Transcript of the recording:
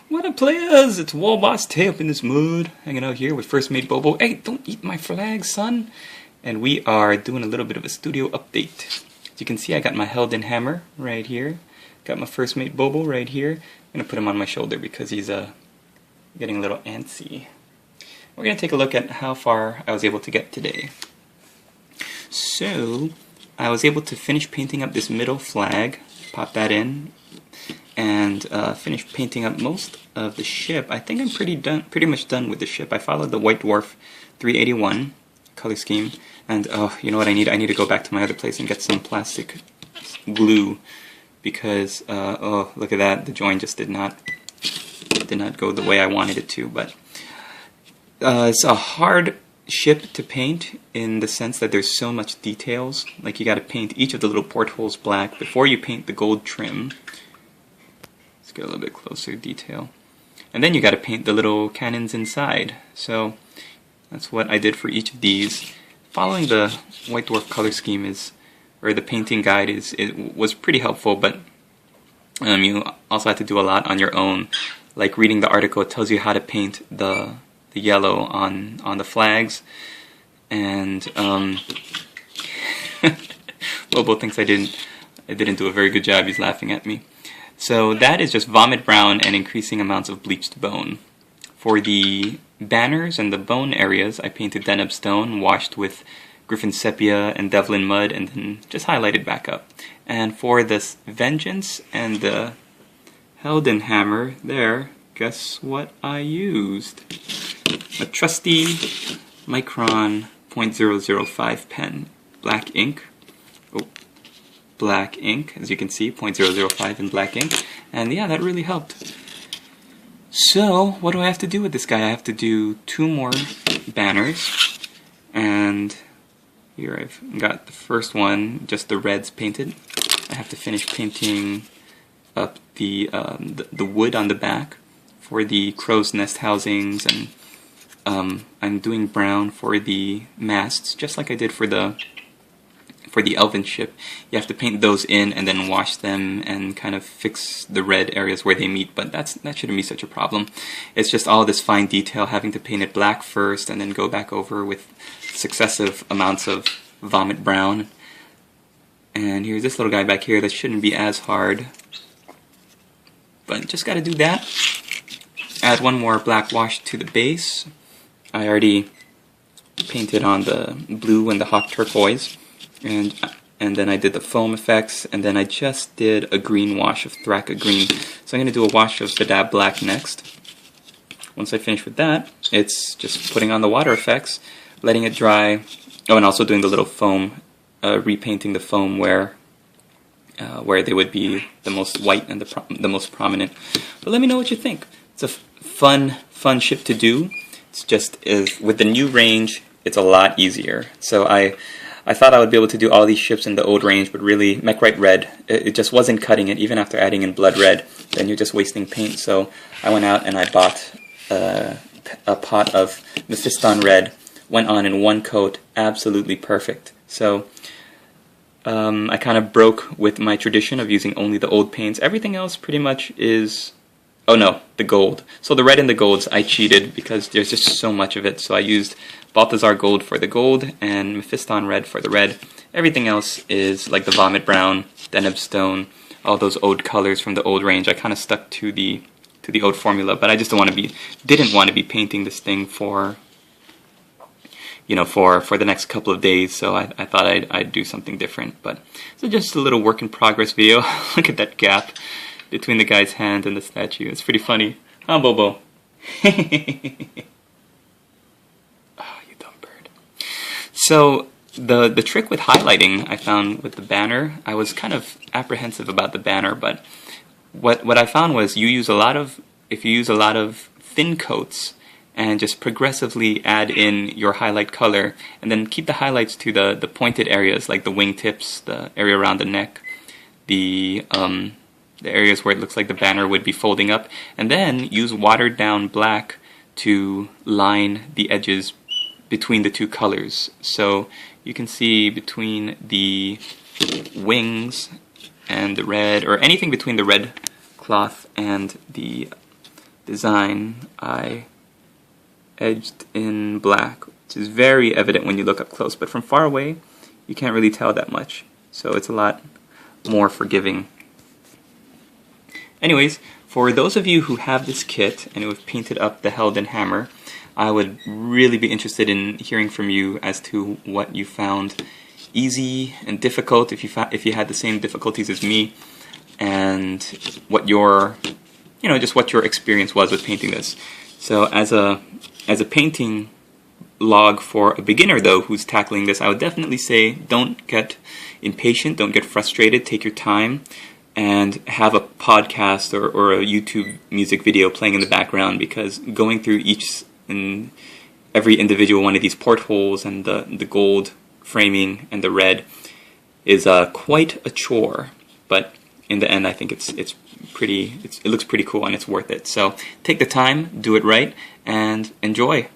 What up, players? It's Wallboss Tay up in this mood, hanging out here with First Mate Bobo. Hey, don't eat my flag, son! And we are doing a little bit of a studio update. As you can see, I got my Heldenhammer right here. Got my First Mate Bobo right here. I'm gonna put him on my shoulder because he's getting a little antsy. We're gonna take a look at how far I was able to get today. So, I was able to finish painting up this middle flag, pop that in, and finish painting up most of the ship. I think I'm pretty much done with the ship. I followed the White Dwarf 381 color scheme, and oh, you know what I need? I need to go back to my other place and get some plastic glue because oh, look at that! The join just did not go the way I wanted it to. But it's a hard ship to paint in the sense that there's so much details. Like you got to paint each of the little portholes black before you paint the gold trim. Let's get a little bit closer detail. And then you got to paint the little cannons inside. So that's what I did for each of these. Following the White Dwarf color scheme or the painting guide was pretty helpful, but you also had to do a lot on your own. Like reading the article, it tells you how to paint the yellow on the flags, and Bobo thinks I didn't do a very good job. He's laughing at me. So that is just vomit brown and increasing amounts of bleached bone. For the banners and the bone areas, I painted Deneb stone, washed with Griffin sepia and Devlin mud, and then just highlighted back up. And for this Vengeance and the Heldenhammer there, guess what I used? A trusty Micron .005 pen, black ink. Oh, black ink, as you can see, .005 in black ink. And yeah, that really helped. So, what do I have to do with this guy? I have to do 2 more banners. And here I've got the first one, just the reds painted. I have to finish painting up the wood on the back for the crow's nest housings, and I'm doing brown for the masts, just like I did for the elven ship. You have to paint those in and then wash them and kind of fix the red areas where they meet, but that shouldn't be such a problem. It's just all this fine detail, having to paint it black first and then go back over with successive amounts of vomit brown. And here's this little guy back here that shouldn't be as hard, but just gotta do that. Add 1 more black wash to the base. I already painted on the blue and the hawk turquoise, and then I did the foam effects, and then I just did a green wash of Thraka green. So I'm going to do a wash of Badab black next. Once I finish with that, it's just putting on the water effects, letting it dry. Oh, and also doing the little foam, repainting the foam where they would be the most white and the most prominent. But let me know what you think. It's a fun ship to do. It's just with the new range, it's a lot easier. So I thought I would be able to do all these ships in the old range, but really, Mechrite Red, it just wasn't cutting it, even after adding in Blood Red. Then you're just wasting paint. So I went out and I bought a pot of Mephiston Red, went on in 1 coat, absolutely perfect. So I kind of broke with my tradition of using only the old paints. Everything else pretty much is... Oh no, the gold. So the red and the golds, I cheated because there's just so much of it. So I used Balthazar Gold for the gold and Mephiston Red for the red. Everything else is like the Vomit Brown, Deneb Stone, all those old colors from the old range. I kind of stuck to the old formula, but I just didn't want to be painting this thing for, you know, for the next couple of days. So I thought I'd do something different. But so just a little work in progress video. Look at that gap between the guy's hand and the statue. It's pretty funny. Huh, Bobo? Oh, you dumb bird. So, the trick with highlighting I found with the banner, I was kind of apprehensive about the banner, but what I found was if you use a lot of thin coats and just progressively add in your highlight color, and then keep the highlights to the pointed areas, like the wingtips, the area around the neck, the areas where it looks like the banner would be folding up, and then use watered down black to line the edges between the 2 colors. So you can see between the wings and the red, or anything between the red cloth and the design I edged in black, which is very evident when you look up close, but from far away you can't really tell that much, so it's a lot more forgiving. Anyways, for those of you who have this kit and who have painted up the Heldenhammer, I would really be interested in hearing from you as to what you found easy and difficult, if you had the same difficulties as me, and what your just what your experience was with painting this. So as a painting log for a beginner though who's tackling this, I would definitely say don't get impatient, don't get frustrated, take your time, and have a podcast or a YouTube music video playing in the background, because going through each and every individual one of these portholes and the gold framing and the red is quite a chore, but in the end I think it looks pretty cool and it's worth it. So take the time, do it right, and enjoy.